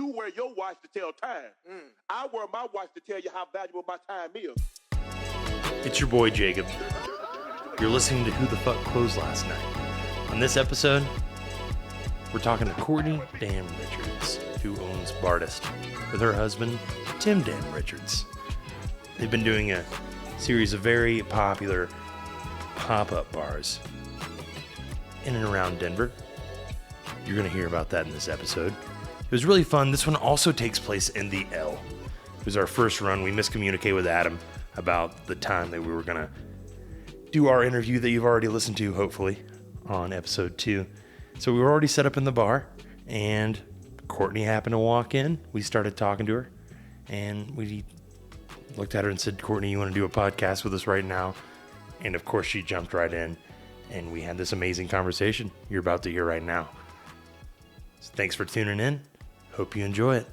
You wear your watch to tell time. I wear my watch to tell you how valuable my time is. It's your boy Jacob. You're listening to Who the Fuck Closed Last Night. On this episode, we're talking to Courtney Dam Richards, who owns Bartist, with her husband, Tim Dam Richards. They've been doing a series of very popular pop-up bars in and around Denver. You're going to hear about that in this episode. It was really fun. This one also takes place in the L. It was our first run. We miscommunicated with Adam about the time that we were going to do our interview that you've already listened to, hopefully, on episode 2. So we were already set up in the bar, and Courtney happened to walk in. We started talking to her, and we looked at her and said, Courtney, you want to do a podcast with us right now? And of course, she jumped right in, and we had this amazing conversation you're about to hear right now. So thanks for tuning in. Hope you enjoy it.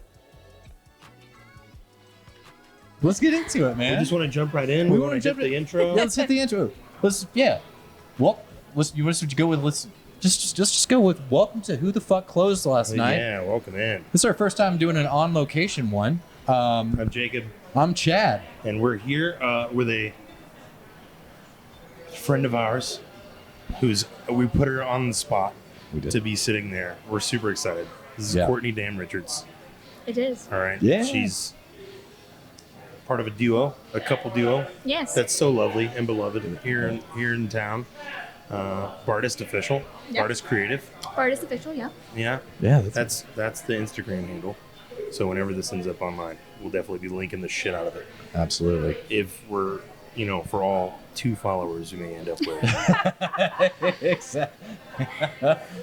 Let's get into it, man. We just want to jump right in. We want to hit the intro. Yeah, let's hit the intro. Well, you want to go with? Let's just go with welcome to Who the Fuck Closed Last Night. Yeah, welcome in. This is our first time doing an on location one. I'm Jacob. I'm Chad, And we're here with a friend of ours we put her on the spot to be sitting there. We're super excited. This is Courtney Dam Richards. It is. All right. Yeah. She's part of a couple duo. Yes. That's so lovely and beloved here in town. Bartist official. Yep. Bartist creative. Bartist official, yeah. Yeah. Yeah, That's the Instagram handle. So whenever this ends up online, we'll definitely be linking the shit out of it. absolutely. If we're, for all 2 followers we may end up with. Exactly.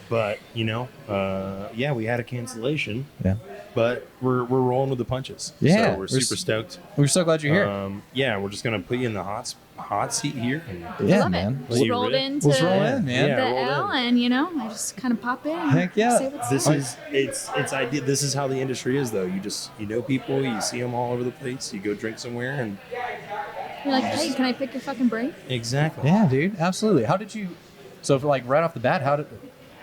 But, we had a cancellation. Yeah. But we're rolling with the punches. Yeah. So we're super stoked. We're so glad you're here. We're just going to put you in the hot seat here. And Yeah, Love man. it. Just rolled into Let's roll in, man. the Yeah, roll L, and I just kind of pop in. Heck yeah. Say what's This up. is it's idea. This is how the industry is, though. You know people, you see them all over the place. You go drink somewhere, and You're like, hey, can I pick your fucking brain? exactly. Yeah, dude. Absolutely. How did you? So, right off the bat,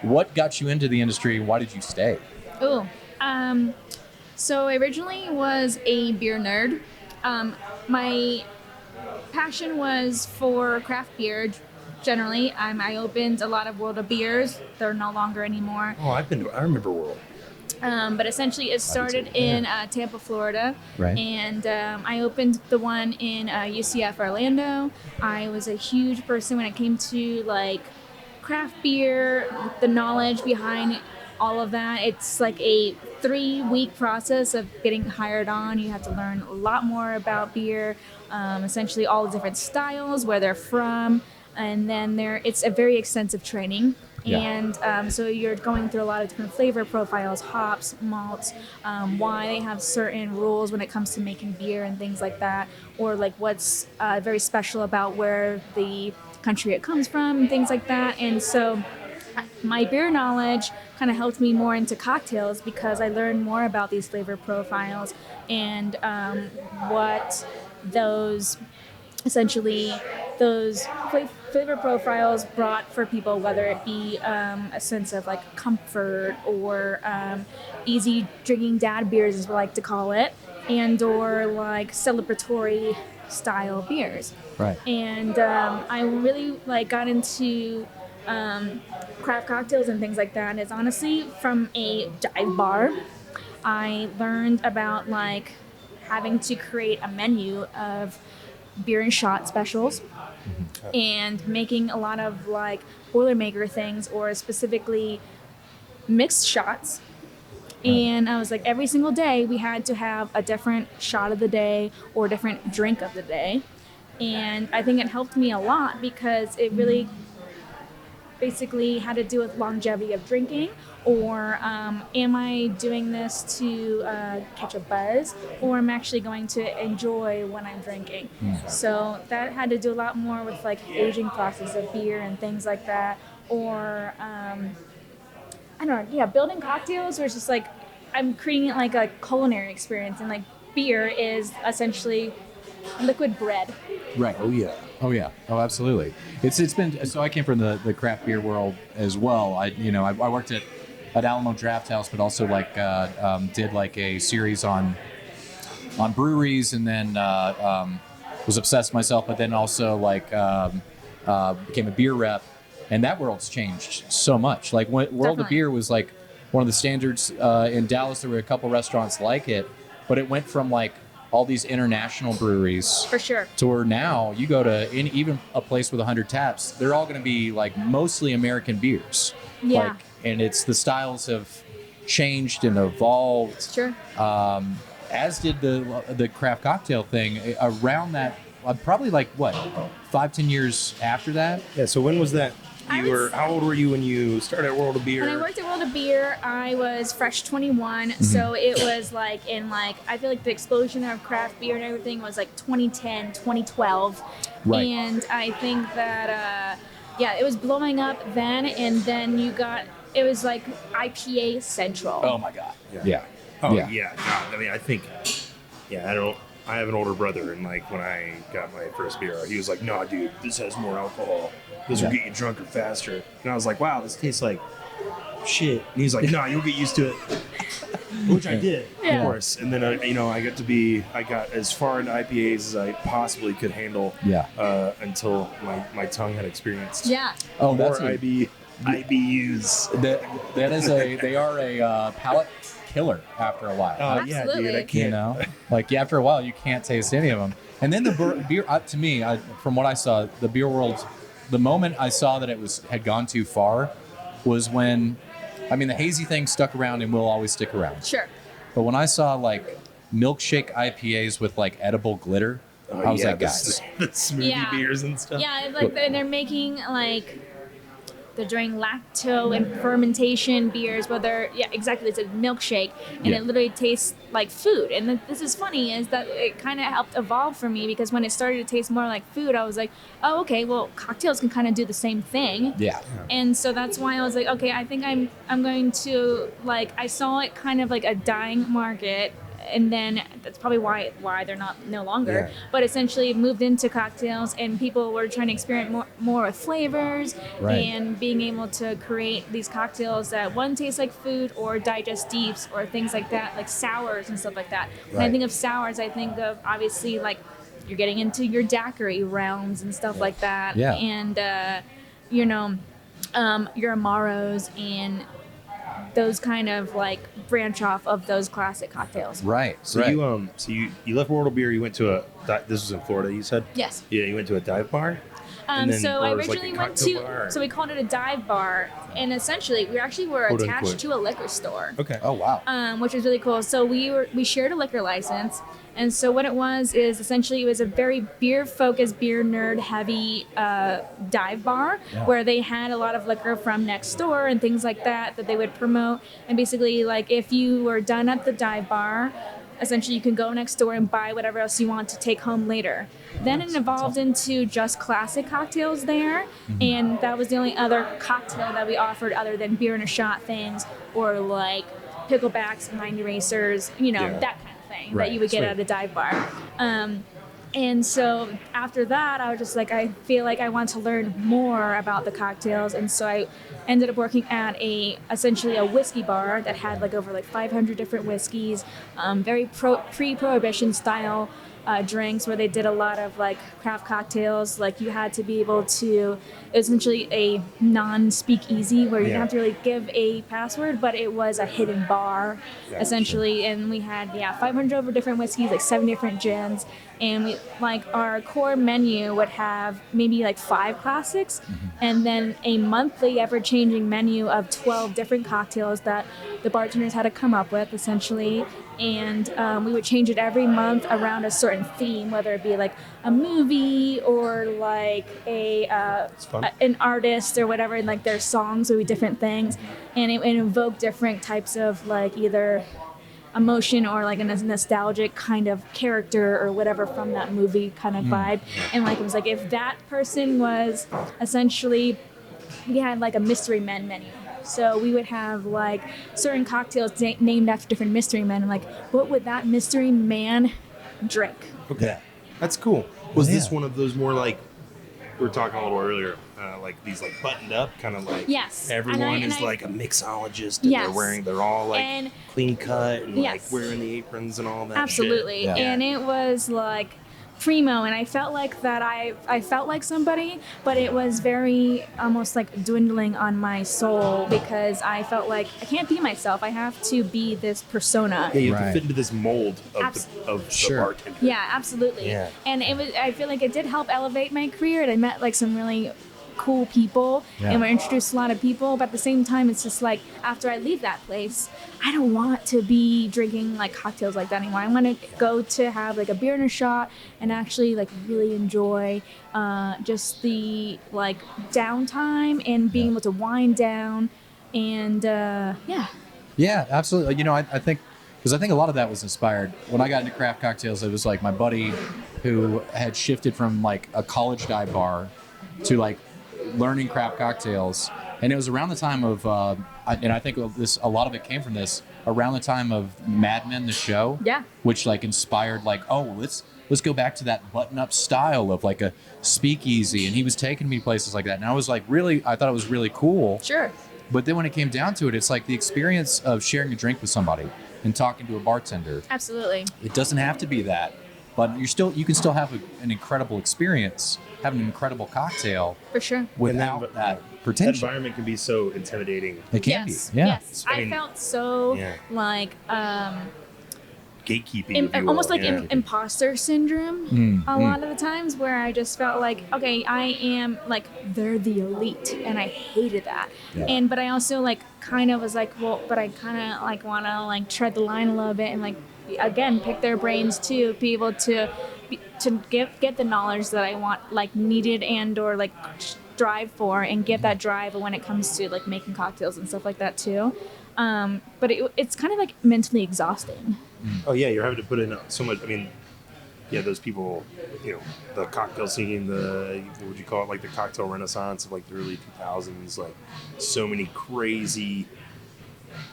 what got you into the industry? Why did you stay? Oh, so I originally was a beer nerd. My passion was for craft beer. Generally, I opened a lot of World of Beers. They're no longer anymore. Oh, I remember World. But essentially, it started in Tampa, Florida. Right. And I opened the one in UCF Orlando. I was a huge person when it came to craft beer, the knowledge behind all of that. It's like a 3-week process of getting hired on. You have to learn a lot more about beer, essentially all the different styles, where they're from, and then it's a very extensive training. Yeah. And so you're going through a lot of different flavor profiles, hops, malts, why they have certain rules when it comes to making beer and things like that, or what's very special about where the country it comes from and things like that. And so my beer knowledge kind of helped me more into cocktails because I learned more about these flavor profiles and what those flavor profiles brought for people, whether it be a sense of comfort or easy drinking dad beers, as we like to call it, and or celebratory style beers. Right. And I really got into craft cocktails and things like that. And it's honestly from a dive bar. I learned about having to create a menu of beer and shot specials and making a lot of Boilermaker things, or specifically mixed shots. And I was every single day we had to have a different shot of the day or a different drink of the day. And I think it helped me a lot because it really basically had to do with longevity of drinking, or am I doing this to catch a buzz, or am I actually going to enjoy when I'm drinking? So that had to do a lot more with aging process of beer and things like that, or I don't know, yeah, building cocktails, or it's just I'm creating a culinary experience, and beer is essentially liquid bread. Right. Oh yeah. Oh, absolutely. It's been, so I came from the craft beer world as well. I worked at at Alamo Draft House, but also like did like a series on breweries, and then was obsessed myself, but then also like became a beer rep, and that world's changed so much. Like World of Definitely. Beer was like one of the standards in Dallas. There were a couple restaurants like it, but it went from like all these international breweries For sure. to where now you go to even a place with 100 taps, they're all going to be like mostly American beers. Yeah. Like, and it's the styles have changed and evolved. Sure. As did the craft cocktail thing around that. Probably like what, 5-10 years after that. Yeah. So when was that? I How old were you when you started at World of Beer? When I worked at World of Beer, I was fresh 21, so it was like I feel like the explosion of craft beer and everything was like 2010, 2012. Right. And I think that, it was blowing up then, and then it was like IPA central. Oh my God. Yeah. Oh Yeah. yeah. God, I mean, I think. Yeah, I have an older brother, and like when I got my first beer, he was like, "No, dude, this has more alcohol. This will get you drunker faster." And I was like, "Wow, this tastes like shit." And he's like, "No, you'll get used to it," which I did, Yeah. of course. And then I got as far into IPAs as I possibly could handle. Yeah. Until my tongue had experienced. Yeah. Oh, more that's IBUs. they are a palate killer after a while. Oh yeah, dude, Absolutely. I You can't. know, like after a while, you can't taste any of them. And then the beer, to me, from what I saw, the beer world, the moment I saw that had gone too far, was when, I mean, the hazy thing stuck around and will always stick around. Sure. But when I saw like milkshake IPAs with like edible glitter, I was like, guys, the smoothie Yeah. beers and stuff. Yeah, it's like they're making like they're doing lacto and fermentation beers, where exactly, it's a milkshake, and Yeah. it literally tastes like food. And this is funny, is that it kind of helped evolve for me, because when it started to taste more like food, I was like, oh, okay, well, cocktails can kind of do the same thing. yeah, And so that's why I was like, okay, I think I'm going to, like, I saw it kind of like a dying market, and then that's probably why they're no longer. Yeah. But essentially, it moved into cocktails, and people were trying to experiment more with flavors, Right. and being able to create these cocktails that one taste like food, or digestives, or things like that, like sours and stuff like that. When I Right. think of sours, I think of obviously like you're getting into your daiquiri realms and stuff like that, Yeah. and your amaros and those kind of like branch off of those classic cocktails. right. So right. you left World of Beer. You went to this was in Florida. You said. Yes. Yeah, you went to a dive bar. And then- So or I it was like a originally went cocktail bar, or- so we called it a dive bar, and essentially we were Quote, attached unquote. to a liquor store. Okay. Oh wow. Which was really cool. So we shared a liquor license, and so what it was is essentially it was a very beer focused, beer nerd heavy dive bar, Yeah. where they had a lot of liquor from next door and things like that they would promote. And basically, like, if you were done at the dive bar, essentially you can go next door and buy whatever else you want to take home later. Then it evolved into just classic cocktails there, and that was the only other cocktail that we offered other than beer in a shot things, or like picklebacks, mind erasers, Yeah. that kind of thing Right, that you would get sweet. at a dive bar. And so after that, I was just like, I feel like I want to learn more about the cocktails. And so I ended up working at essentially a whiskey bar that had like over 500 different whiskeys, very pre-prohibition style drinks, where they did a lot of like craft cocktails. Like, you had to be able to, it was essentially a non-speakeasy, where you didn't Yeah. have to really give a password, but it was a hidden bar, Yeah, essentially. And we had 500 over different whiskeys, like 7 different gins, and we, like, our core menu would have maybe like 5 classics, and then a monthly ever-changing menu of 12 different cocktails that the bartenders had to come up with, essentially. And we would change it every month around a certain theme, whether it be like a movie or like fun. an artist or whatever, and like their songs would be different things, and it invoked different types of like either emotion or like a nostalgic kind of character or whatever from that movie kind of vibe. And like, it was like, if that person was essentially, we had like a mystery men menu. So we would have like certain cocktails named after different mystery men, and like, what would that mystery man drink? Okay. That's cool. Was this Yeah. one of those more like we were talking a little earlier like these like buttoned up, kind of like Yes. everyone is like a mixologist, and Yes. they're all like And- clean cut and Yes. like wearing the aprons and all that. Absolutely. shit. And it was like primo, and I felt like that I felt like somebody, but it was very almost like dwindling on my soul because I felt like I can't be myself. I have to be this persona. Yeah, you have to Right. fit into this mold of the Sure. bartender. Yeah, absolutely. Yeah. And it was. I feel like it did help elevate my career. And I met like some really cool people, Yeah. and we introduced a lot of people. But at the same time, it's just like after I leave that place, I don't want to be drinking like cocktails like that anymore. I want to go to have like a beer and a shot and actually like really enjoy just the like downtime and being able to wind down and yeah. Yeah, absolutely. You know, I think because I think a lot of that was inspired when I got into craft cocktails. It was like my buddy who had shifted from like a college dive bar to like learning craft cocktails, and it was around the time of and I think a lot of it came from this around the time of Mad Men the show. Yeah. Which like inspired like, oh, let's go back to that button-up style of like a speakeasy, and he was taking me places like that, and I was like I thought it was really cool. Sure. But then when it came down to it, it's like the experience of sharing a drink with somebody and talking to a bartender. Absolutely. It doesn't have to be that, but you can still have an incredible experience, have an incredible cocktail For sure. without that That pretension. environment can be so intimidating. It can Yes. be. Yeah. Yes. I I mean, felt so yeah. like Gatekeeping, if you will. almost like yeah. imposter syndrome a lot of the times where I just felt like, okay, I am like they're the elite, and I hated that. Yeah. But I also like kind of was like, well, but I kind of like want to like tread the line a little bit and like again pick their brains too, be able to get the knowledge that I want, like needed and or like strive for, and get that drive when it comes to like making cocktails and stuff like that too. But it's kind of like mentally exhausting. Oh yeah, you're having to put in so much. I mean, yeah, those people, you know, the cocktail scene, what would you call it, like the cocktail renaissance of like the early 2000s, like so many crazy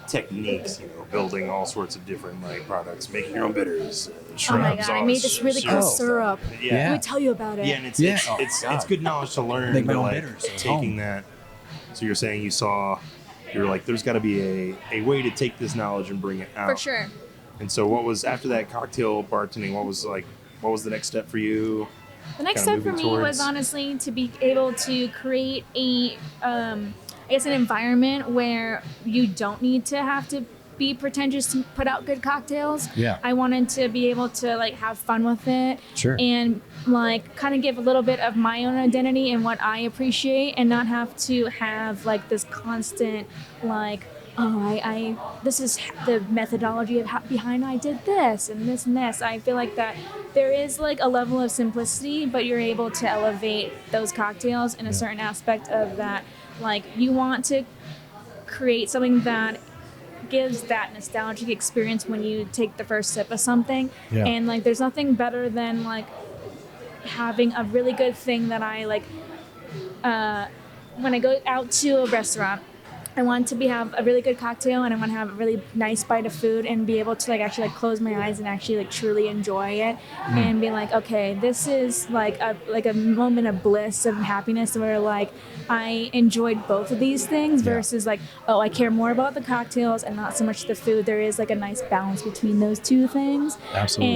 techniques, you know, building all sorts of different like products, making your own bitters, shrubs. Oh my god, I made this really cool syrup. Yeah. Let me tell you about it. Yeah, and it's Yeah. it's, Oh, it's, God. it's good knowledge to learn. Make my but, own like, bitters at taking home. that. So you're saying you're like, there's got to be a way to take this knowledge and bring it out. For sure. And so, what was after that cocktail bartending? What was the next step for you? The next Kinda step for moving me towards- was honestly to be able to create I guess an environment where you don't need to have to be pretentious to put out good cocktails. Yeah. I wanted to be able to like have fun with it. Sure. And like kind of give a little bit of my own identity and what I appreciate, and not have to have like this constant like, oh, I this is the methodology of behind I did this and this and this. I feel like that there is like a level of simplicity, but you're able to elevate those cocktails in a certain aspect of that. Like you want to create something that gives that nostalgic experience when you take the first sip of something. Yeah. And like there's nothing better than like having a really good thing that I like when I go out to a restaurant. I want to have a really good cocktail, and I want to have a really nice bite of food and be able to like actually like close my eyes and actually like truly enjoy it and be like, okay, this is like a moment of bliss and happiness where like I enjoyed both of these things versus like, oh, I care more about the cocktails and not so much the food. There is like a nice balance between those two things. Absolutely.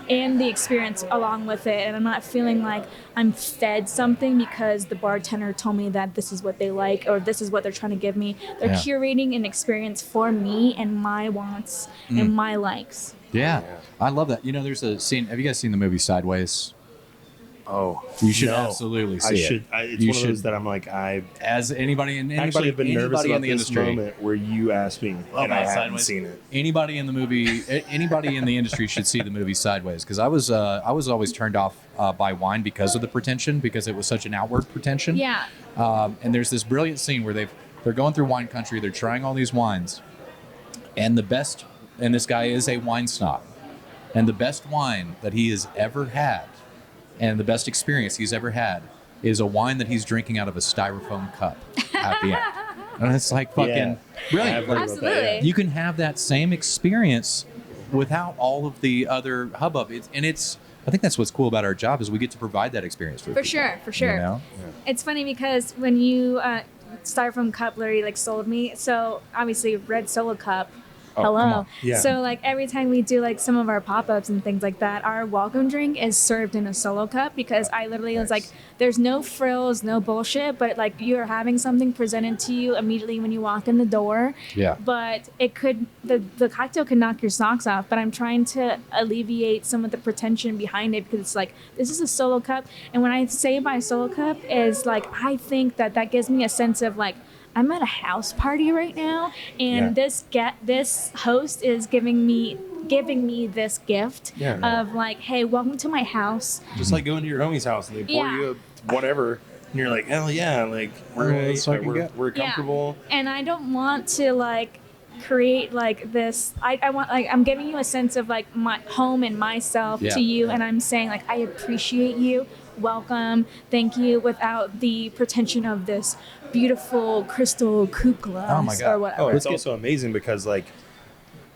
And the experience along with it, and I'm not feeling like I'm fed something because the bartender told me that this is what they like or this is what they're trying to give me. They're Yeah. curating an experience for me and my wants and my likes. Yeah. I love that. You know, there's a scene. Have you guys seen the movie Sideways? Oh, You should no. absolutely see I it. should. It's You one of should. those that I'm like, I As anybody in actually have been nervous anybody about in the this industry, moment where you asked me and I about haven't Sideways? seen it. anybody in the movie, anybody in the industry should see the movie Sideways, because I was always turned off by wine because of the pretension, because it was such an outward pretension. Yeah. And there's this brilliant scene where they're going through wine country, they're trying all these wines, and this guy is a wine snob, and the best wine that he has ever had, and the best experience he's ever had, is a wine that he's drinking out of a styrofoam cup at the end. And it's like fucking Yeah. brilliant. I've heard about that, yeah. Absolutely. You can have that same experience without all of the other hubbub. I think that's what's cool about our job is we get to provide that experience for people, sure, for sure. You know? It's funny because when you Styrofoam Cutlery like sold me, so obviously Red Solo Cup. Come Hello. on. Yeah. So like every time we do like some of our pop-ups and things like that, our welcome drink is served in a solo cup because I literally was like, there's no frills, no bullshit, but like you're having something presented to you immediately when you walk in the door. Yeah. But it could the cocktail could knock your socks off, but I'm trying to alleviate some of the pretension behind it because it's like this is a solo cup, and when I say by solo cup is like I think that gives me a sense of like I'm at a house party right now, and this host is giving me this gift of like, hey, welcome to my house. Just like going to your homie's house and they pour you whatever, and you're like, hell yeah, like we're comfortable. Yeah. And I don't want to like create like this. I want like I'm giving you a sense of like my home and myself to you, and I'm saying like I appreciate you. Welcome, thank you, without the pretension of this beautiful crystal coupe glass or whatever. Oh, it's also amazing because like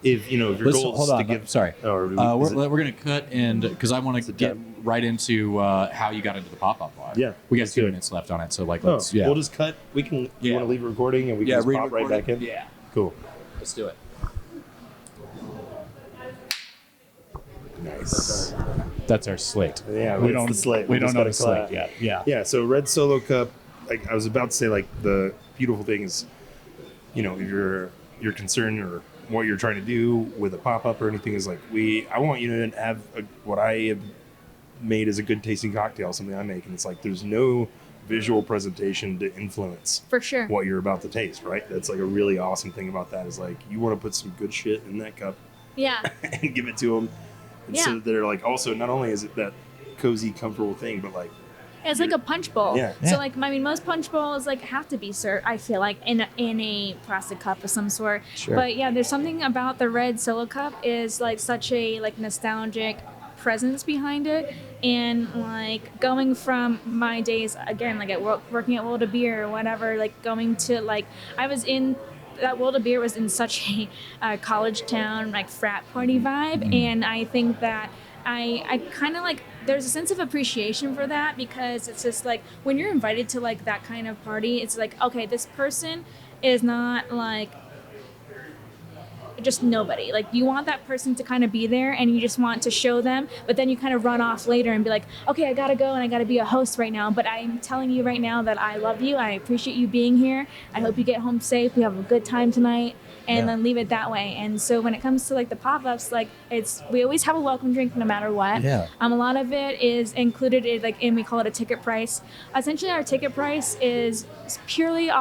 if your goal is to give. Sorry, we're gonna cut and because I want to get right into how you got into the pop-up bar. Yeah, we got 2 minutes left on it, so like we'll just cut. We can. You want to leave a recording and we can just pop right back in. Yeah, cool. Let's do it. Nice. That's our slate. Yeah, we don't. The slate. We don't know the slate yet. Yeah. Yeah. So Red Solo Cup. Like I was about to say, like the beautiful thing is, if you're concerned or what you're trying to do with a pop up or anything is like I want you to have what I have made as a good tasting cocktail, something I make, and it's like there's no visual presentation to influence for sure what you're about to taste. Right. That's like a really awesome thing about that is like you want to put some good shit in that cup. Yeah. And give it to them. And so that they're like, also, not only is it that cozy, comfortable thing, but like, it's like a punch bowl. Yeah. So like, I mean, most punch bowls like have to be served, I feel like, in a plastic cup of some sort. Sure. But yeah, there's something about the Red Solo Cup is like such a like nostalgic presence behind it, and like going from my days again, like working at World of Beer or whatever, like going to like that World of Beer was in such a college town, like frat party vibe. And I think that I kind of like, there's a sense of appreciation for that because it's just like when you're invited to like that kind of party, it's like, okay, this person is not like just nobody. Like you want that person to kind of be there and you just want to show them, but then you kind of run off later and be like, okay, I gotta go and I gotta be a host right now, but I'm telling you right now that I love you, I appreciate you being here, I hope you get home safe, we have a good time tonight, and then leave it that way. And so when it comes to like the pop-ups, like we always have a welcome drink no matter what. A lot of it is included in like, and we call it a ticket price. Essentially our ticket price is purely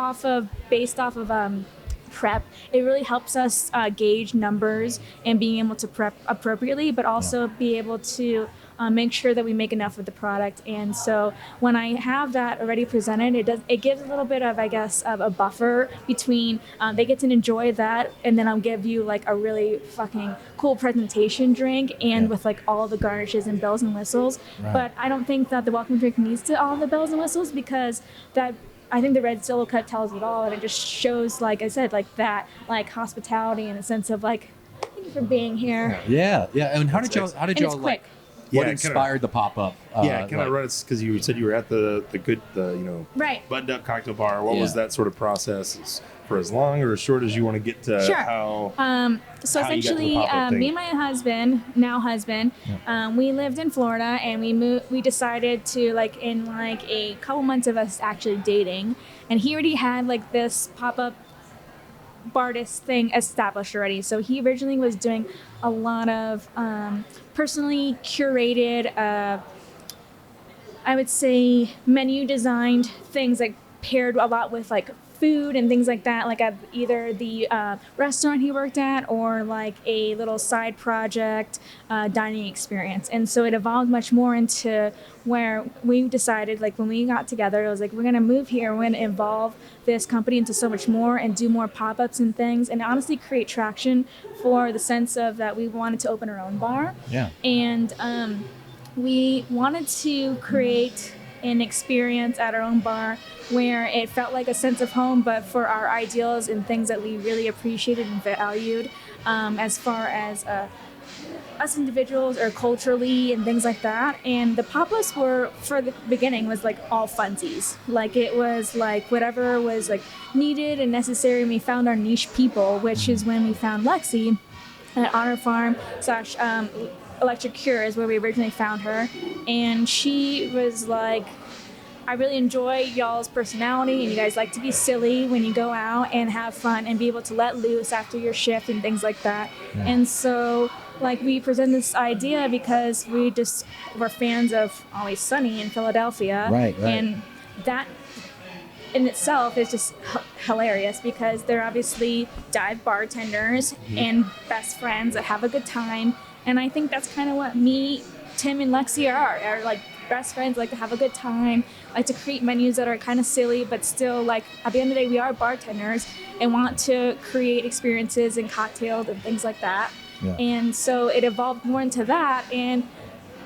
based off of prep. It really helps us gauge numbers and being able to prep appropriately, but also be able to make sure that we make enough of the product. And so when I have that already presented, it gives a little bit of, I guess, of a buffer between they get to enjoy that, and then I'll give you like a really fucking cool presentation drink and with like all the garnishes and bells and whistles. But I don't think that the welcome drink needs to all the bells and whistles because I think the Red Solo Cup tells it all, and it just shows, like I said, like that, like hospitality in a sense of like, thank you for being here. Yeah. And how did y'all like? What inspired the pop up? Kind of run it because you said you were at the buttoned up cocktail bar. What was that sort of process? For as long or as short as you want to get to how? So essentially, me and my husband, we lived in Florida, and we decided to like in like a couple months of us actually dating, and he already had like this pop up Bartist thing established already. So he originally was doing a lot of personally curated, I would say menu designed things like paired a lot with like food and things like that, like at either the restaurant he worked at or like a little side project dining experience. And so it evolved much more into where we decided, like when we got together, it was like, we're going to move here, we're going to evolve this company into so much more and do more pop-ups and things, and honestly create traction for the sense of that we wanted to open our own bar. And we wanted to create an experience at our own bar where it felt like a sense of home, but for our ideals and things that we really appreciated and valued, as far as us individuals or culturally and things like that. And the pop-ups were, for the beginning, was like all funsies. Like it was like whatever was like needed and necessary. And we found our niche people, which is when we found Lexi at Honor Farm / Electric Cure is where we originally found her. And she was like, I really enjoy y'all's personality, and you guys like to be silly when you go out and have fun and be able to let loose after your shift and things like that. Yeah. And so, like, we presented this idea because we just were fans of Always Sunny in Philadelphia. Right. And that in itself is just hilarious because they're obviously dive bartenders and best friends that have a good time. And I think that's kind of what me, Tim, and Lexi are like best friends, like to have a good time, like to create menus that are kind of silly, but still, like, at the end of the day, we are bartenders and want to create experiences and cocktails and things like that. Yeah. And so it evolved more into that. And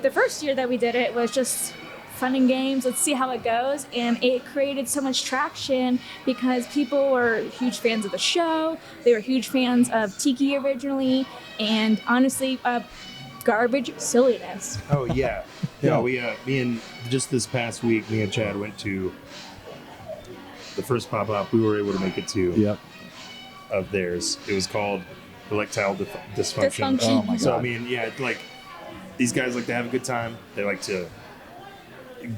the first year that we did it was just fun and games. Let's see how it goes. And it created so much traction because people were huge fans of the show. They were huge fans of Tiki originally. And honestly, garbage silliness. Oh, yeah. Yeah, me and just this past week, me and Chad went to the first pop-up we were able to make it to. Yep. Of theirs. It was called Erectile Dysfunction. Oh, my God. So, I mean, yeah, like, these guys like to have a good time. They like to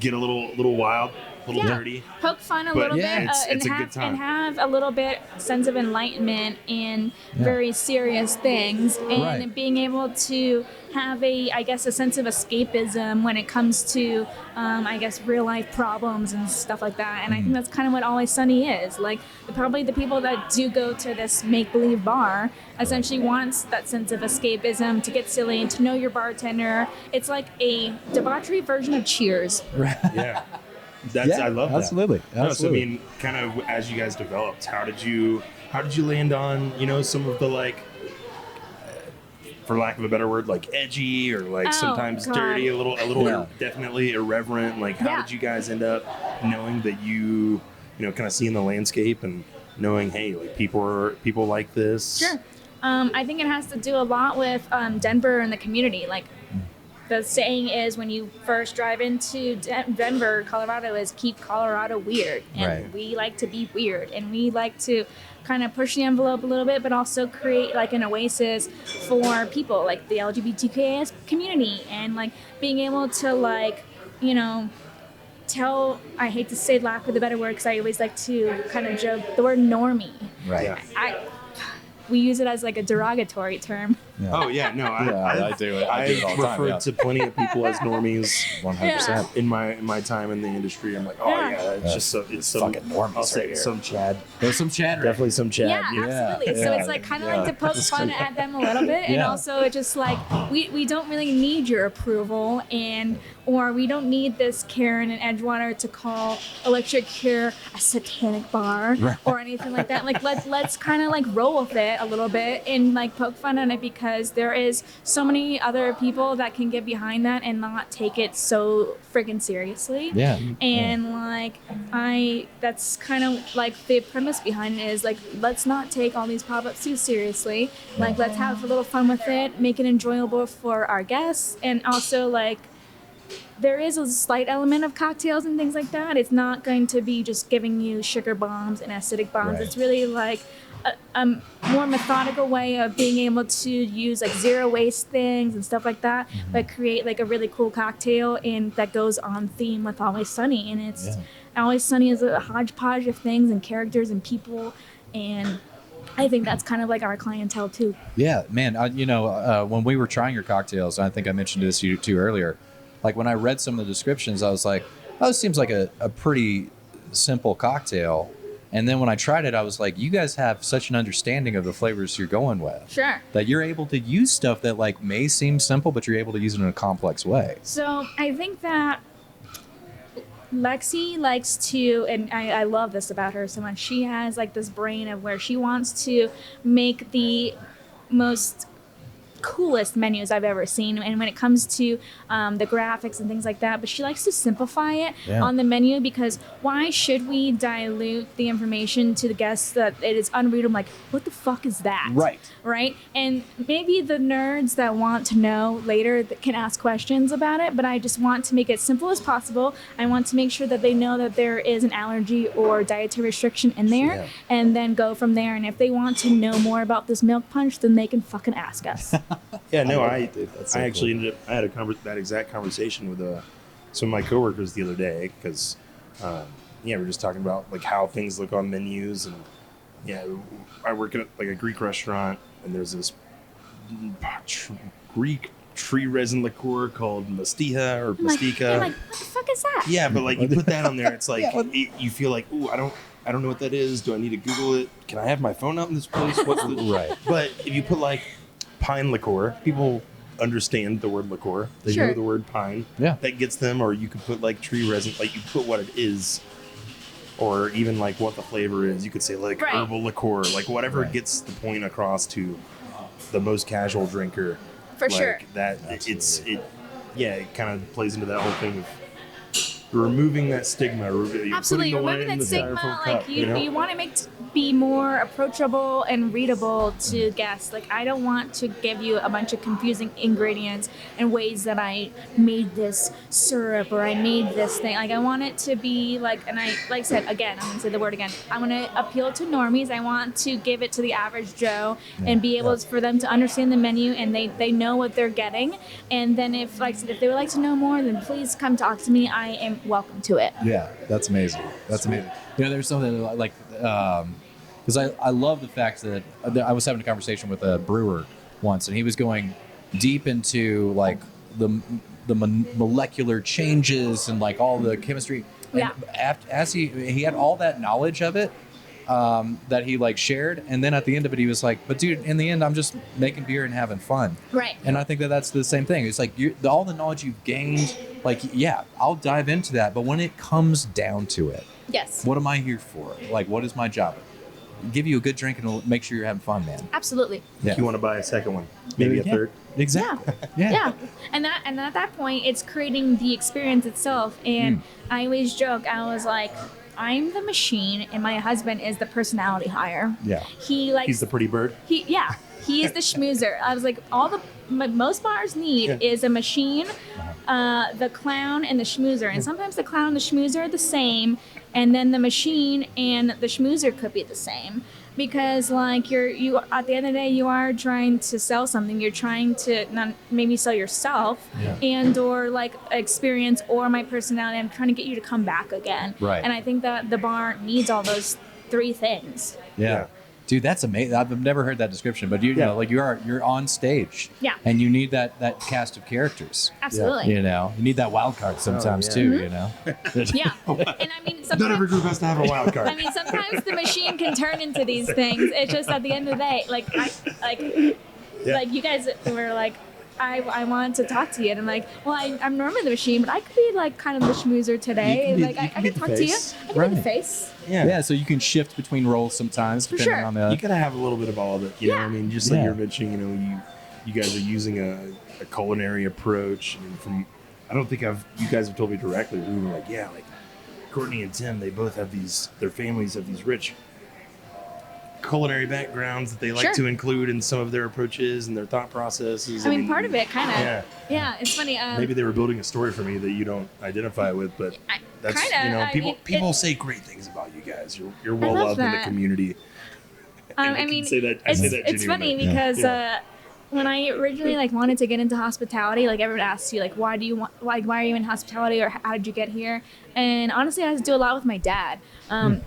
get a little wild, a little dirty. Poke fun a But little yeah, bit it's a good time. and have a little bit sense of enlightenment in very serious things, and being able to have a sense of escapism when it comes to real life problems and stuff like that. And I think that's kind of what Always Sunny is. Like, probably the people that do go to this make-believe bar essentially wants that sense of escapism, to get silly and to know your bartender. It's like a debauchery version of Cheers. Yeah. I love that. Absolutely. No, so I mean, kind of as you guys developed, how did you land on, some of the, like, for lack of a better word, like edgy or like sometimes dirty, a little definitely irreverent. Like, how did you guys end up knowing that you kind of seeing the landscape and knowing, hey, like people like this? Sure. I think it has to do a lot with Denver and the community. Like, the saying is, when you first drive into Denver, Colorado, is keep Colorado weird. And we like to be weird. And we like to kind of push the envelope a little bit, but also create like an oasis for people, like the LGBTQIA community. And like being able to like, tell, I hate to say lack of a better word because I always like to kind of joke, the word normie. Right. Yeah. We use it as like a derogatory term. Yeah. Oh yeah, no, I do it. I do it all the time. referred to plenty of people as normies 100%. in my time in the industry. I'm like, it's just it's some fucking normies. I'll say right some Chad. There's some Chad. Definitely some Chad. Yeah, absolutely. So it's like kind of like to poke fun at them a little bit, and also it's just like we don't really need your approval, or we don't need this Karen and Edgewater to call Electric Cure a satanic bar or anything like that. Like let's kind of like roll with it a little bit and like poke fun at it, because there is so many other people that can get behind that and not take it so friggin' seriously. Yeah. And like that's kind of like the premise behind it is like, let's not take all these pop-ups too seriously. Like, let's have a little fun with it, make it enjoyable for our guests, and also like there is a slight element of cocktails and things like that. It's not going to be just giving you sugar bombs and acidic bombs. It's really like a more methodical way of being able to use like zero waste things and stuff like that, but create like a really cool cocktail and that goes on theme with Always Sunny. And it's Always Sunny is a hodgepodge of things and characters and people, and I think that's kind of like our clientele too. Yeah, man. When we were trying your cocktails, I think I mentioned this to you too earlier. Like, when I read some of the descriptions, I was like, oh, this seems like a pretty simple cocktail. And then when I tried it, I was like, you guys have such an understanding of the flavors you're going with. Sure. That you're able to use stuff that like may seem simple, but you're able to use it in a complex way. So I think that Lexi likes to, and I love this about her so much, she has like this brain of where she wants to make the most coolest menus I've ever seen. And when it comes to the graphics and things like that, but she likes to simplify it on the menu, because why should we dilute the information to the guests that it is unreadable? Like, what the fuck is that? Right? And maybe the nerds that want to know later that can ask questions about it, but I just want to make it simple as possible. I want to make sure that they know that there is an allergy or dietary restriction in there, and then go from there. And if they want to know more about this milk punch, then they can fucking ask us. I actually ended up, I had that exact conversation with some of my coworkers the other day, because we were just talking about like how things look on menus. And I work at like a Greek restaurant, and there's this Greek tree resin liqueur called Mastika or Mastika. I'm like, what the fuck is that? Yeah, but like you put that on there, it's like you feel like, ooh, I don't know what that is. Do I need to Google it? Can I have my phone out in this place? What's the right? But if you put like pine liqueur, people understand the word liqueur. They know the word pine. Yeah, that gets them. Or you could put like tree resin. Like you put what it is, or even like what the flavor is. You could say like herbal liqueur, like whatever gets the point across to the most casual drinker. For sure. That it kind of plays into that whole thing of removing that stigma. Absolutely, removing that stigma. Like you want to be more approachable and readable to guests. Like, I don't want to give you a bunch of confusing ingredients and ways that I made this syrup or I made this thing. Like, I want it to be like, and I said again, I'm gonna say the word again. I want to appeal to normies. I want to give it to the average Joe and be able for them to understand the menu, and they know what they're getting. And then if they would like to know more, then please come talk to me. I am welcome to it. Yeah, that's amazing. That's amazing. There's something like, because I love the fact that I was having a conversation with a brewer once, and he was going deep into like the molecular changes and like all the chemistry. And as he had all that knowledge of it that he like shared, and then at the end of it, he was like, "But dude, in the end, I'm just making beer and having fun." Right. And I think that's the same thing. It's like all the knowledge you've gained. Like, I'll dive into that, but when it comes down to it, what am I here for? Like, what is my job? Give you a good drink and make sure you're having fun, man. Absolutely. If you want to buy a second one, maybe a third. Exactly. Yeah. And at that point, it's creating the experience itself. And I always joke, I was like, I'm the machine, and my husband is the personality hire. Yeah. He's the pretty bird. He is the schmoozer. I was like, most bars need is a machine, the clown, and the schmoozer. And sometimes the clown and the schmoozer are the same, and then the machine and the schmoozer could be the same. Because like you at the end of the day, you are trying to sell something. You're trying to not maybe sell yourself and or like experience or my personality. I'm trying to get you to come back again. Right. And I think that the bar needs all those three things. Yeah. Dude, that's amazing. I've never heard that description, but you know, like you're on stage. Yeah. And you need that cast of characters. Absolutely. You know, you need that wild card sometimes too, you know? Yeah. And I mean, sometimes, not every group has to have a wild card. I mean, sometimes the machine can turn into these things. It's just at the end of the day, like you guys were like, I want to talk to you, and I'm like, well, I'm normally the machine, but I could be like kind of the schmoozer today, and like I can talk to you. I can be the face. Yeah, so you can shift between roles sometimes, depending on the. You gotta have a little bit of all of it, you know. I mean, just like you're mentioning, you know, you guys are using a culinary approach. I mean, I don't think you guys have told me directly. We were like, like Courtney and Tim, they both have their families have these rich culinary backgrounds that they like to include in some of their approaches and their thought processes. I mean, part of it, kind of. Yeah, it's funny. Maybe they were building a story for me that you don't identify with, but that's people say great things about you guys. You're well loved in the community. I mean, say that. I say that. It's funny because when I originally wanted to get into hospitality, like everyone asks you why are you in hospitality or how did you get here? And honestly, I had to do a lot with my dad.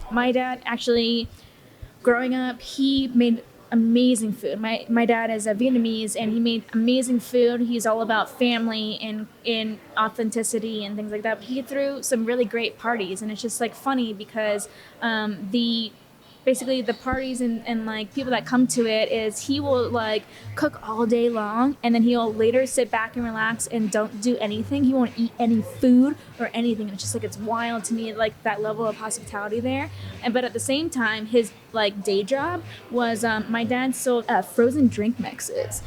My dad actually. Growing up, he made amazing food. My dad is a Vietnamese, and he made amazing food. He's all about family and authenticity and things like that. But he threw some really great parties, and it's just funny because basically the parties and like people that come to it is he will cook all day long, and then he'll later sit back and relax and don't do anything. He won't eat any food or anything. It's just it's wild to me, that level of hospitality there. But at the same time, his like day job was my dad sold frozen drink mixes.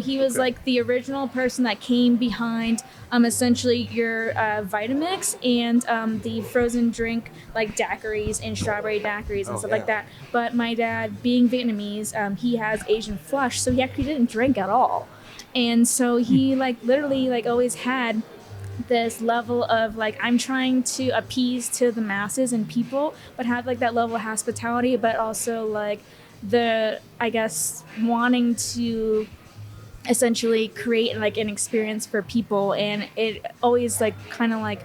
He was like the original person that came behind essentially your Vitamix and the frozen drink like daiquiris and strawberry daiquiris and stuff like that. But my dad, being Vietnamese, he has Asian flush, so he actually didn't drink at all. And so he like literally like always had this level of like, I'm trying to appease to the masses and people, but have like that level of hospitality, but also like the, I guess, wanting to essentially create like an experience for people. And it always like kind of like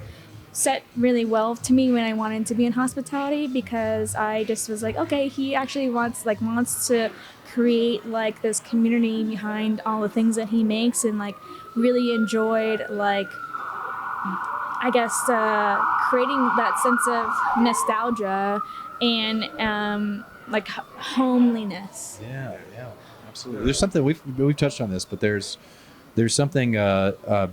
set really well to me when I wanted to be in hospitality, because I just was like, okay, he actually wants to create like this community behind all the things that he makes, and like really enjoyed like, I guess, creating that sense of nostalgia and like homeliness. Yeah, absolutely. There's something we've touched on this, but there's something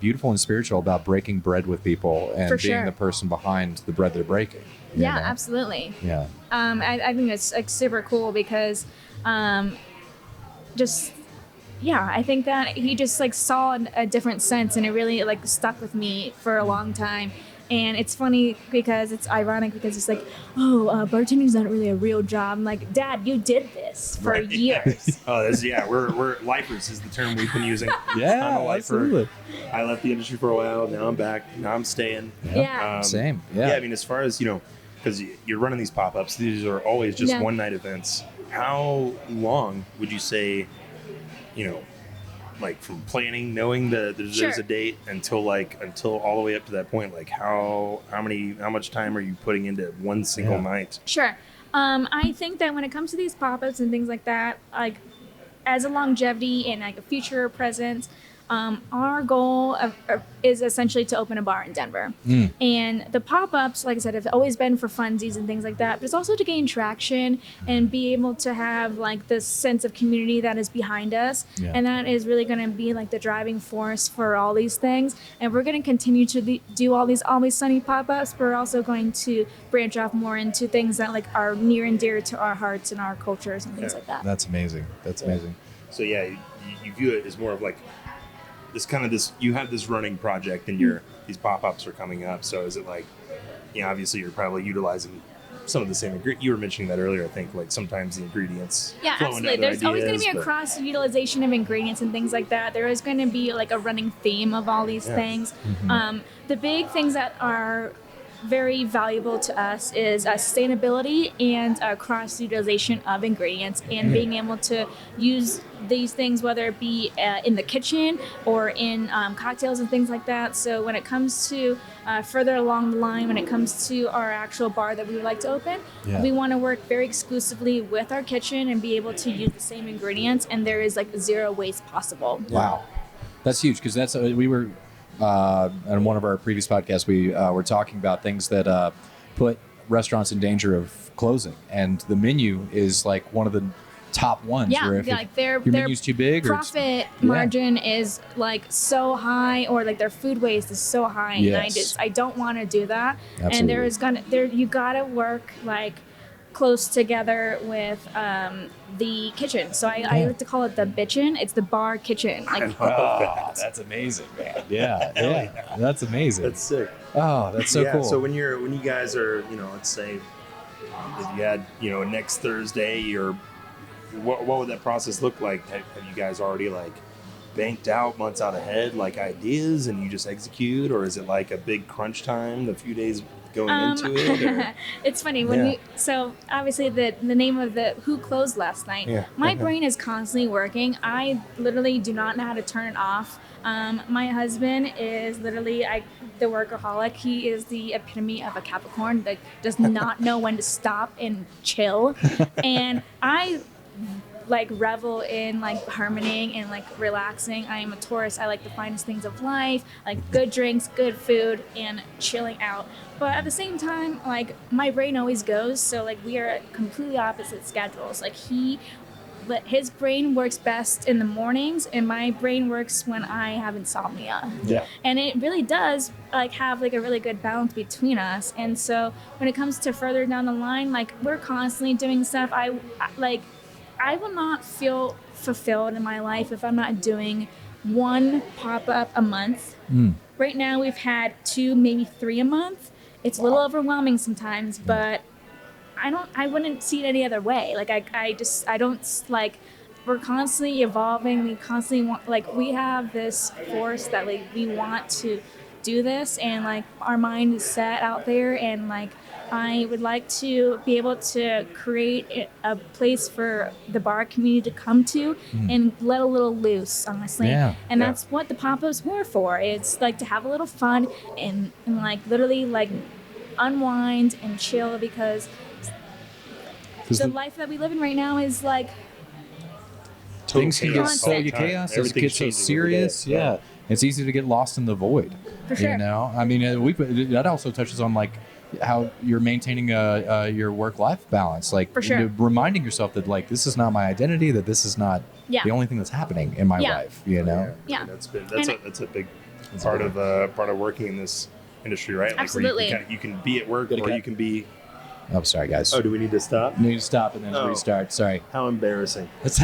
beautiful and spiritual about breaking bread with people and For being sure. the person behind the bread they're breaking. you Yeah, know? absolutely. Yeah. I think it's like super cool because I think that he just like saw a different sense, and it really like stuck with me for a long time. And it's funny because it's ironic because it's like, bartending's not really a real job. I'm like, Dad, you did this for years. We're lifers is the term we've been using. Yeah, I'm a lifer. absolutely. I left the industry for a while. Now I'm back. Now I'm staying. Yeah. Same. Yeah. I mean, as far as, because you're running these pop-ups, these are always just one-night events. How long would you say, like from planning, knowing that there's a date until all the way up to that point, like how much time are you putting into one single night? Sure. I think that when it comes to these pop-ups and things like that, like as a longevity and like a future presence, our goal is essentially to open a bar in Denver. And the pop-ups, like I said, have always been for funsies and things like that, but it's also to gain traction and be able to have like this sense of community that is behind us. Yeah. And that is really going to be like the driving force for all these things. And we're going to continue to do all these Always Sunny pop-ups, but we're also going to branch off more into things that like are near and dear to our hearts and our cultures and things like that. That's amazing. So you view it as more of like you have this running project and these pop-ups are coming up. So is it like, obviously you're probably utilizing some of the same you were mentioning that earlier, I think, like sometimes the ingredients Yeah, flow into absolutely. other There's always going to be a but- cross utilization of ingredients and things like that. There is going to be like a running theme of all these things. The big things that are very valuable to us is sustainability and cross utilization of ingredients, and being able to use these things, whether it be in the kitchen or in cocktails and things like that. So when it comes to further along the line, when it comes to our actual bar that we would like to open, we want to work very exclusively with our kitchen and be able to use the same ingredients, and there is like zero waste possible. Wow, that's huge, because that's we were on one of our previous podcasts, we were talking about things that put restaurants in danger of closing, and the menu is like one of the top ones. Yeah, where if like their menu's too big, profit margin is like so high, or like their food waste is so high, and I don't want to do that. Absolutely. And you gotta work like close together with the kitchen. So I like to call it the Bitchen. It's the bar kitchen. Like, that's amazing, man. Yeah, that's amazing. That's sick. Oh, that's so cool. So when you guys are, let's say if you had, next Thursday, or what would that process look like? Have you guys already like banked out months out ahead, like ideas, and you just execute, or is it like a big crunch time, the few days going into it? Or? It's funny when so obviously the name of the Who Closed Last Night. Yeah. My brain is constantly working. I literally do not know how to turn it off. My husband is literally the workaholic. He is the epitome of a Capricorn that does not know when to stop and chill. And I like revel in like harmonying and like relaxing. I am a Taurus. I like the finest things of life, like good drinks, good food, and chilling out. But at the same time, like my brain always goes. So like we are at completely opposite schedules. Like he but his brain works best in the mornings, and my brain works when I have insomnia. Yeah. And it really does like have like a really good balance between us. And so when it comes to further down the line, like we're constantly doing stuff. I will not feel fulfilled in my life if I'm not doing one pop-up a month. Right now we've had 2, maybe 3 a month. It's a little overwhelming sometimes, but I wouldn't see it any other way. Like I don't like, we're constantly evolving. We constantly want, like, we have this force that like we want to do this, and like our mind is set out there, and like I would like to be able to create a place for the bar community to come to and let a little loose, honestly. Yeah. And that's what the pop-ups were for. It's like to have a little fun and like literally like unwind and chill, because the life that we live in right now is like things can get so constant. chaos, things Everything's get so changing serious. every day. Yeah. It's easy to get lost in the void. For sure. You know, I mean, that also touches on like how you're maintaining your work-life balance, like For sure. reminding yourself that like this is not my identity, that this is not the only thing that's happening in my life. You know. Yeah. That's a big part of working in this industry, right? Like Absolutely. Where you can be at work, or you can be. Oh, sorry, guys. Oh, do we need to stop? We need to stop and then restart. Sorry. How embarrassing. It's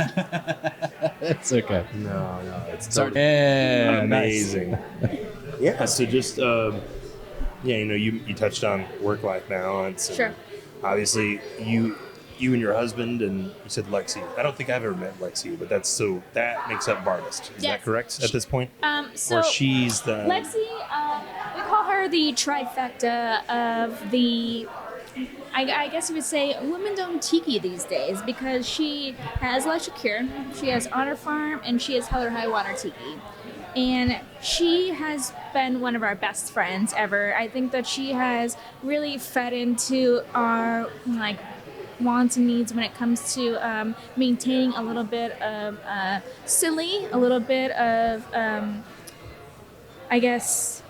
okay. No, it's Sorry. totally Yeah, amazing. Yeah. So just you touched on work-life balance. And Sure. Obviously, you and your husband, and you said Lexi. I don't think I've ever met Lexi, but that makes up Bartist. Is that correct at this point? So or she's the Lexi, we call her the trifecta of the, I guess you would say, women-owned tiki these days, because she has Electric Cure, she has Honor Farm, and she has Hell or High Water Tiki. And she has been one of our best friends ever. I think that she has really fed into our like wants and needs when it comes to maintaining a little bit of silly, a little bit of I guess,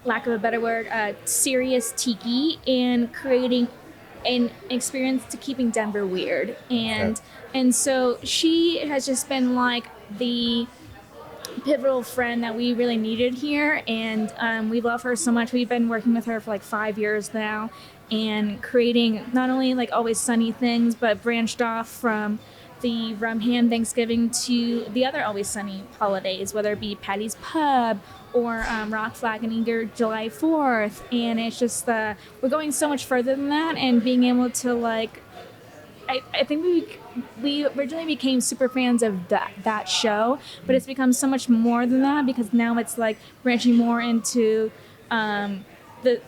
lack of a better word, serious tiki, and creating an experience to keeping Denver weird. And so she has just been like the pivotal friend that we really needed here, and we love her so much. We've been working with her for like 5 years now, and creating not only like Always Sunny things, but branched off from the Rum Hand Thanksgiving to the other Always Sunny holidays, whether it be Patty's Pub or Rock Flag and Eager July 4th. And it's just we're going so much further than that, and being able to like, I think we originally became super fans of that show, but it's become so much more than that, because now it's like branching more into the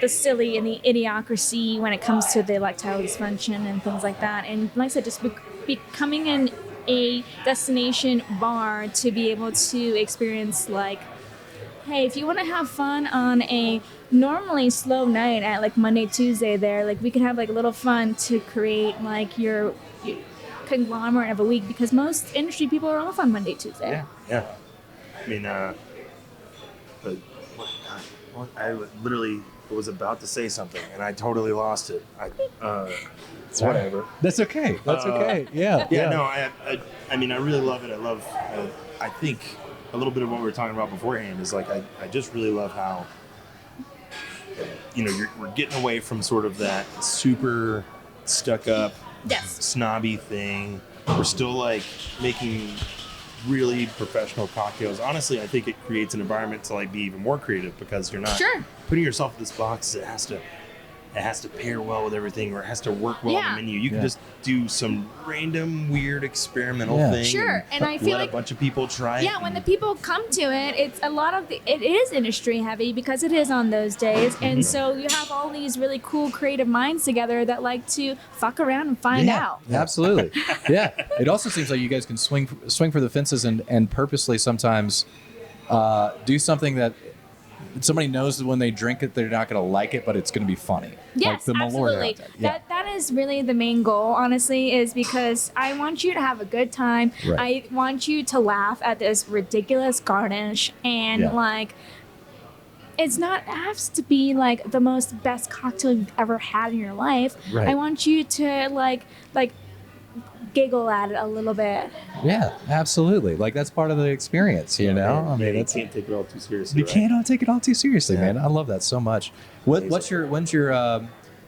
silly and the idiocracy when it comes to the erectile dysfunction and things like that. And like I said, just becoming a destination bar to be able to experience like, hey, if you want to have fun on a normally slow night at like Monday, Tuesday there, like we can have like a little fun to create like your conglomerate of a week, because most industry people are off on Monday, Tuesday. Yeah. I mean, but I literally was about to say something and I totally lost it. Whatever. That's okay. That's okay. Yeah. No, I mean, I really love it. I think a little bit of what we were talking about beforehand is like, I just really love how, we're getting away from sort of that super stuck up, snobby thing. We're still like making really professional cocktails. Honestly, I think it creates an environment to like be even more creative, because you're not putting yourself in this box that it has to pair well with everything, or it has to work well on the menu. You can just do some random, weird, experimental thing. And I feel let like a bunch of people try it. Yeah, when the people come to it, it's a lot of it is industry heavy, because it is on those days, and so you have all these really cool creative minds together that like to fuck around and find out. Absolutely. Yeah. It also seems like you guys can swing for the fences and purposely sometimes do something that somebody knows that when they drink it, they're not going to like it, but it's going to be funny. Yes, like the absolutely. That is really the main goal, honestly, is because I want you to have a good time. Right. I want you to laugh at this ridiculous garnish, and like, it's not has to be like the most best cocktail you've ever had in your life. Right. I want you to like giggle at it a little bit. Yeah, absolutely. Like that's part of the experience, you know. I mean, you it's, can't take it all too seriously. you right? can't take it all too seriously, Yeah. man. I love that so much. When's your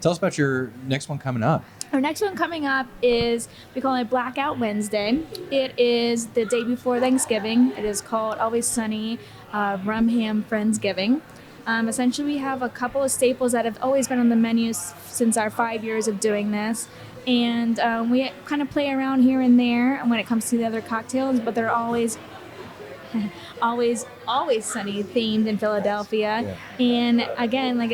tell us about your next one coming up? Our next one coming up is, we call it Blackout Wednesday. It is the day before Thanksgiving. It is called Always Sunny Rum Ham Friendsgiving. Essentially, we have a couple of staples that have always been on the menus since our 5 years of doing this. And we kind of play around here and there when it comes to the other cocktails, but they're always sunny themed in Philadelphia. Yeah. And again, like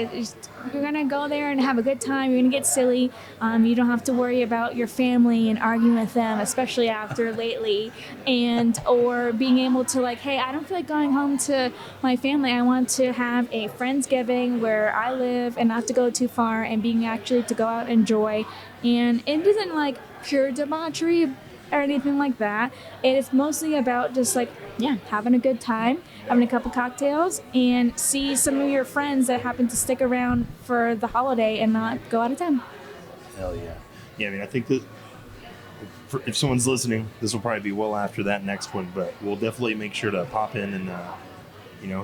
you're gonna go there and have a good time. You're gonna get silly. You don't have to worry about your family and arguing with them, especially after lately, and or being able to like, hey, I don't feel like going home to my family. I want to have a Friendsgiving where I live and not to go too far, and being actually to go out and enjoy. And it isn't like pure debauchery or anything like that. It is mostly about just like, yeah, having a good time, having a couple cocktails, and see some of your friends that happen to stick around for the holiday and not go out of town. Hell yeah. Yeah, I mean, I think that if someone's listening, this will probably be well after that next one, but we'll definitely make sure to pop in and,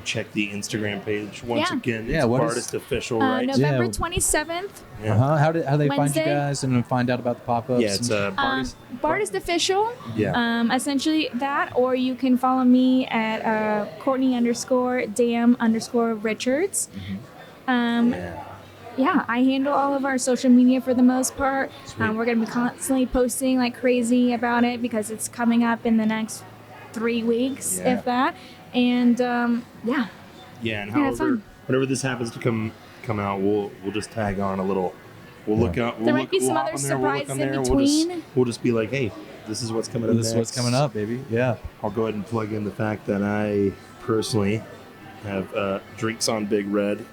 check the Instagram page once Yeah. again. Yeah, It's what is- Bartist Official, right? November Yeah. 27th. Yeah. How do they find you Wednesday? guys and find out about the pop-ups? Yeah, it's Bartist. Bartist Official. Yeah. Essentially that, or you can follow me at Courtney _Dam _Richards. Yeah. Yeah, I handle all of our social media for the most part. We're going to be constantly posting like crazy about it because it's coming up in the next 3 weeks, Yeah. if that. And yeah. Yeah, and Yeah, however, fun. whenever this happens to come out, we'll just tag on a little. We'll look out. We'll There might look, be some we'll hop other on there, we'll look surprises on in there, between. We'll just be like, hey, this is what's coming up. This is what's next. coming up, baby. Yeah. I'll go ahead and plug in the fact that I personally have drinks on Big Red.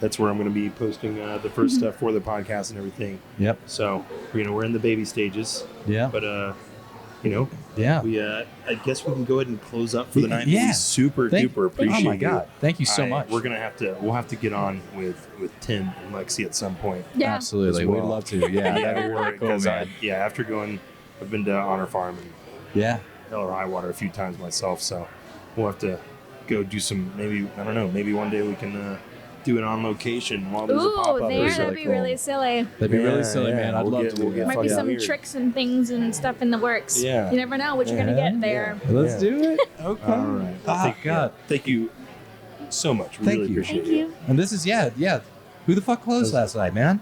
That's where I'm going to be posting the first stuff for the podcast and everything. Yep. So, we're in the baby stages. Yeah. But, Yeah. we I guess we can go ahead and close up for the night. Yeah. We super duper appreciate Oh my God. Thank you so much. We're gonna we'll have to get on with Tim and Lexi at some point. Yeah. Absolutely. As We'd well. love to. Yeah. That'd be really cool, Because man. after I've been to Honor Farm and Yeah. Hell or High Water a few times myself, so we'll have to go do some. Maybe maybe one day we can do it on location while there's a pop Ooh, up. there, really that'd be cool. really silly. That'd be really Yeah, silly, yeah. man. I'd We'll love get- to. we'll get Might be fucking some weird. tricks and things and stuff in the works. Yeah. You never know what you're going to get there. Let's Yeah. do it. Okay. All right. Oh, God. Thank you so much. We Thank really you. appreciate Thank it. you. And this is, yeah. Who the fuck closed last night, man?